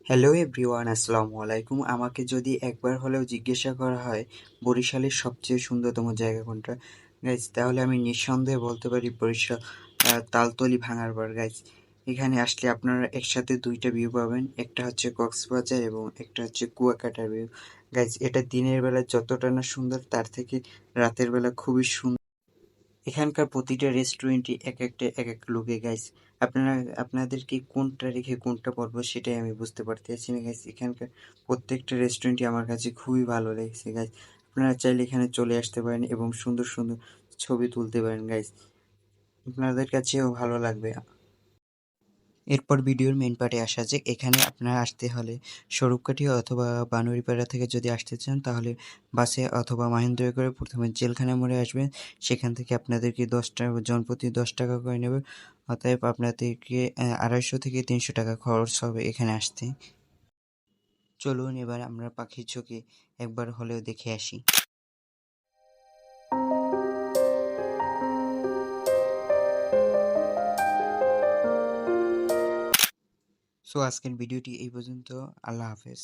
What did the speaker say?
Hello everyone, আসসালামু আলাইকুম। আমাকে যদি একবার হলেও জিজ্ঞাসা করা হয় বরিশালের সবচেয়ে সুন্দরতম জায়গা কোনটা, গাইজ, তাহলে আমি নিঃসন্দেহে বলতে পারি বরিশাল তালতলি ভাঙাড়পাড়। গাইজ, এখানে আসলে আপনারা একসাথে দুইটা ভিউ পাবেন, একটা হচ্ছে কক্সবাজার এবং একটা হচ্ছে কুয়াকাটার ভিউ। গাইজ, এটা দিনের বেলা যতটা না সুন্দর, তার থেকে রাতের বেলা খুবই সুন্দর। এখানকার প্রতিটা রেস্টুরেন্টই এক একটা এক এক লুকে। গাইস, আপনারা আপনাদেরকে কোনটা রেখে কোনটা পড়বো সেটাই আমি বুঝতে পারতেছি না। গাইস, এখানকার প্রত্যেকটা রেস্টুরেন্টই আমার কাছে খুবই ভালো লেগেছে। গাইস, আপনারা চাইলে এখানে চলে আসতে পারেন এবং সুন্দর সুন্দর ছবি তুলতে পারেন। গাইস, আপনাদের কাছেও ভালো লাগবে। এরপর ভিডিওর মেন পার্টে আসা যাক। এখানে আপনারা আসতে হলে স্বরূপকাঠি অথবা বানুড়িপাড়া থেকে যদি আসতে চান, তাহলে বাসে অথবা মাহেন্দ্রে করে প্রথমে জেলখানা মোড়ে আসবেন। সেখান থেকে আপনাদেরকে 10 টাকা জনপ্রতি 10 টাকা করে নেবে। অতএব আপনাদেরকে 250 থেকে 300 টাকা খরচ হবে এখানে আসতে। চলুন এবার আমরা পাখির চোখে একবার হলেও দেখে আসি। সো আজকের ভিডিওটি এই পর্যন্ত। আল্লাহ হাফেজ।